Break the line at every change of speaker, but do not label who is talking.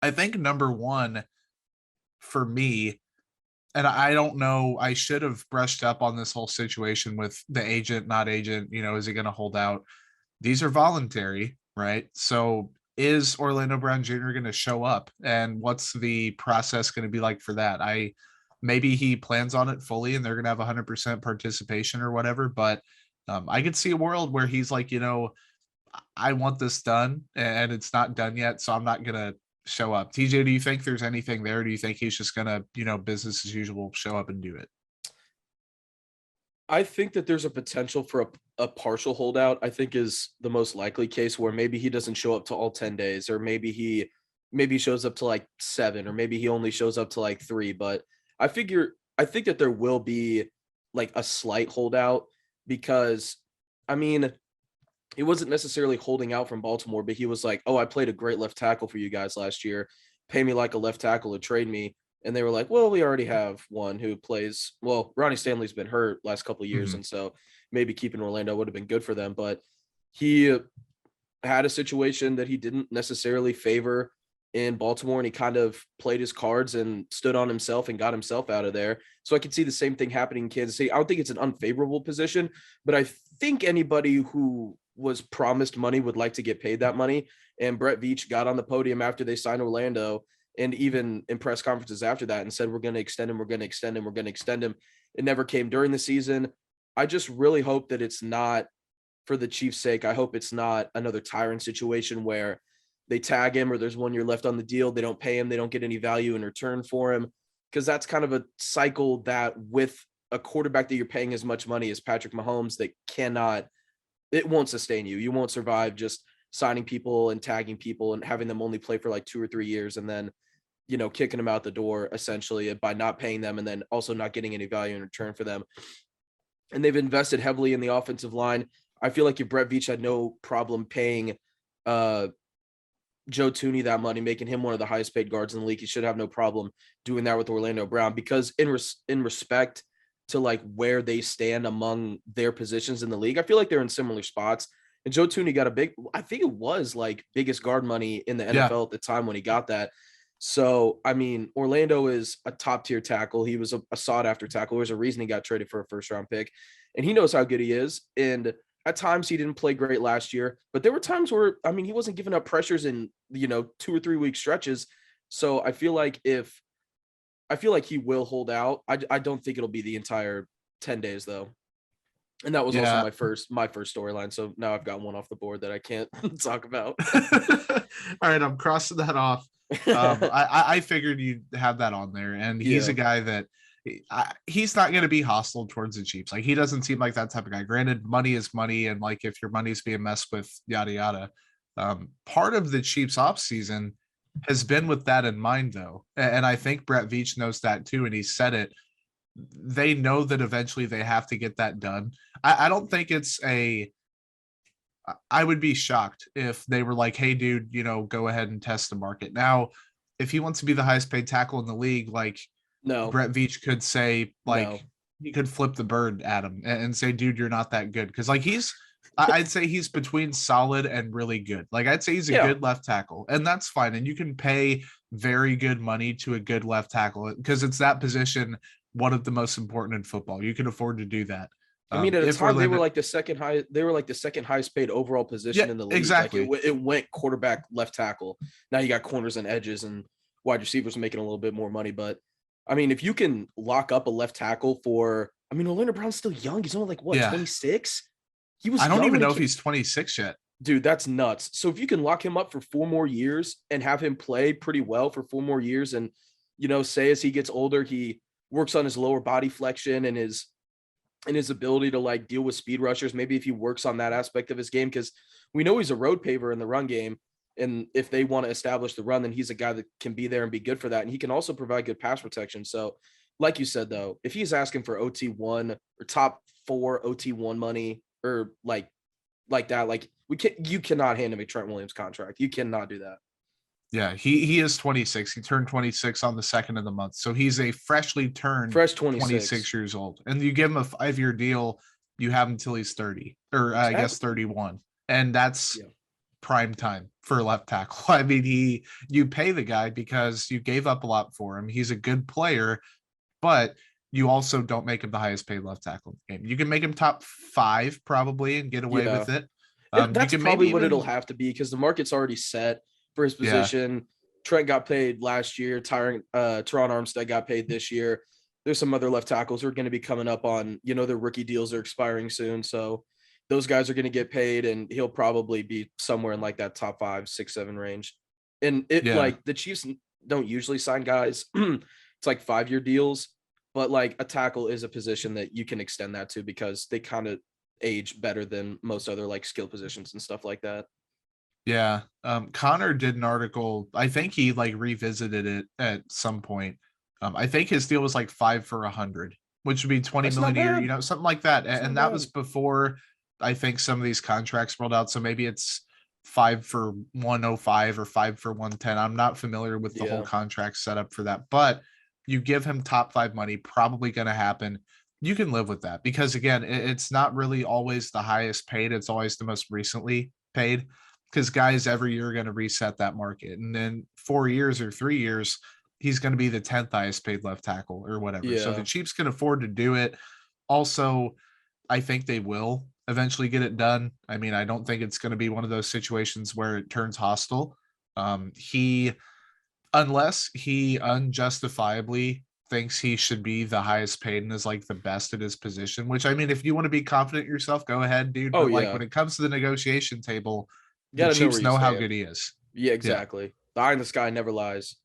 I think number one for me, and I don't know, I should have brushed up on this whole situation with the agent, not agent, is he going to hold out? These are voluntary, right? So is Orlando Brown Jr. going to show up? And what's the process going to be like for that? Maybe he plans on it fully and they're going to have 100% participation or whatever, but I could see a world where he's like, I want this done and it's not done yet, so I'm not going to show up. TJ, do you think there's anything there? Do you think he's just going to, business as usual, show up and do it?
I think that there's a potential for a partial holdout. I think is the most likely case where maybe he doesn't show up to all 10 days, or maybe shows up to like 7, or maybe he only shows up to like 3. But I think that there will be like a slight holdout because I mean, he wasn't necessarily holding out from Baltimore, but he was like, "Oh, I played a great left tackle for you guys last year. Pay me like a left tackle to trade me." And they were like, "Well, we already have one who plays." Well, Ronnie Stanley's been hurt last couple of years,
Mhm.
and so maybe keeping Orlando would have been good for them. But he had a situation that he didn't necessarily favor in Baltimore, and he kind of played his cards and stood on himself and got himself out of there. So I could see the same thing happening in Kansas City. I don't think it's an unfavorable position, but I think anybody who was promised money would like to get paid that money. And Brett Veach got on the podium after they signed Orlando and even in press conferences after that and said, "We're going to extend him. We're going to extend him. We're going to extend him." It never came during the season. I just really hope that it's not, for the Chiefs' sake, I hope it's not another Tyron situation where they tag him or there's 1 year left on the deal. They don't pay him. They don't get any value in return for him. Because that's kind of a cycle that with a quarterback that you're paying as much money as Patrick Mahomes, that cannot, it won't sustain you. You won't survive just signing people and tagging people and having them only play for like 2 or 3 years and then, kicking them out the door essentially by not paying them and then also not getting any value in return for them. And they've invested heavily in the offensive line. I feel like if Brett Veach had no problem paying uh, Joe Tooney that money, making him one of the highest paid guards in the league, he should have no problem doing that with Orlando Brown because in respect to like where they stand among their positions in the league, I feel like they're in similar spots. And Joe Tooney got I think it was like biggest guard money in the
Yeah.
NFL at the time when he got that. So, I mean, Orlando is a top tier tackle. He was a sought after tackle. There's a reason he got traded for a first round pick, and he knows how good he is. And at times he didn't play great last year, but there were times where, I mean, he wasn't giving up pressures in, 2 or 3 week stretches. So I feel like he will hold out. I don't think it'll be the entire 10 days though. And that was also
Yeah.
my first storyline. So now I've got one off the board that I can't talk about.
All right, I'm crossing that off. I figured you'd have that on there, and he's a
Yeah.
guy that he's not going to be hostile towards the Chiefs. Like he doesn't seem like that type of guy. Granted, money is money, and like if your money's being messed with, yada yada. Part of the Chiefs off season has been with that in mind, though, and I think Brett Veach knows that too, and he said it. They know that eventually they have to get that done. I don't think it's a I would be shocked if they were like, "Hey, dude, go ahead and test the market." Now, if he wants to be the highest paid tackle in the league, like
No,
Brett Veach could say, like
no.
he could flip the bird at him and say, "Dude, you're not that good." Because like I'd say he's between solid and really good. Like I'd say he's a
Yeah.
good left tackle, and that's fine. And you can pay very good money to a good left tackle because it's that position, one of the most important in football. You can afford to do that.
I mean, at a
If
time they were
Orlando,
like the second high. They were like the second highest paid overall position
yeah,
in the league. Like
exactly.
it went quarterback, left tackle. Now you got corners and edges and wide receivers making a little bit more money. But I mean, if you can lock up a left tackle for, I mean, Orlando Brown's still young. He's only like what,
Yeah,
26? He
I
was
don't
young
even
when he
know if
came.
he's 26 yet.
Dude, that's nuts. So if you can lock him up for 4 more years and have him play pretty well for 4 more years, and say as he gets older, he works on his lower body flexion and his ability to like deal with speed rushers. Maybe if he works on that aspect of his game, because we know he's a road paver in the run game. And if they want to establish the run, then he's a guy that can be there and be good for that. And he can also provide good pass protection. So, like you said, though, if he's asking for OT1 or top 4 OT1 money or like that, like you cannot hand him a Trent Williams contract. You cannot do that.
Yeah, he is 26. He turned 26 on the second of the month. So he's a freshly turned
Fresh 26.
26 years old. And you give him a 5-year deal, you have him until he's 30 or I guess
Exactly.
31. And that's
Yeah.
prime time for a left tackle. I mean, you pay the guy because you gave up a lot for him. He's a good player, but you also don't make him the highest paid left tackle in the game. You can make him top 5 probably and get away
Yeah.
with it.
And
You
that's
can maybe
probably what it'll
even,
have to be because the market's already set for his
yeah,
position. Trent got paid last year. Teron Armstead got paid this year. There's some other left tackles who are going to be coming up on, their rookie deals are expiring soon. So those guys are going to get paid and he'll probably be somewhere in like that top 5, 6, 7 range. And it
yeah.
like the Chiefs don't usually sign guys. It's like 5-year deals, but like a tackle is a position that you can extend that to because they kind of age better than most other like skill positions and stuff like that.
Yeah. Connor did an article. I think he like revisited it at some point. I think his deal was like 5 for 100, which would be 20
That's not
million a year,
bad.
something like that.
That's
And
not
that was
bad.
before I think some of these contracts rolled out. So maybe it's 5 for 105 or 5 for 110. I'm not familiar with the whole
Yeah.
contract setup for that, but you give him top 5 money, probably going to happen. You can live with that because again, it's not really always the highest paid. It's always the most recently paid because guys every year are going to reset that market. And then 4 years or 3 years, he's going to be the 10th highest paid left tackle or whatever. So the
Yeah.
Chiefs can afford to do it. Also, I think they will eventually get it done. I mean, I don't think it's going to be one of those situations where it turns hostile. He, unless he unjustifiably thinks he should be the highest paid and is like the best at his position, which I mean, if you want to be confident in yourself, go ahead, dude.
Oh
But like
yeah.
when it comes to the negotiation table,
You
the
gotta know where
Chiefs
you
know how
stand.
good he is.
Yeah,
Yeah.
exactly. The eye in the sky never lies.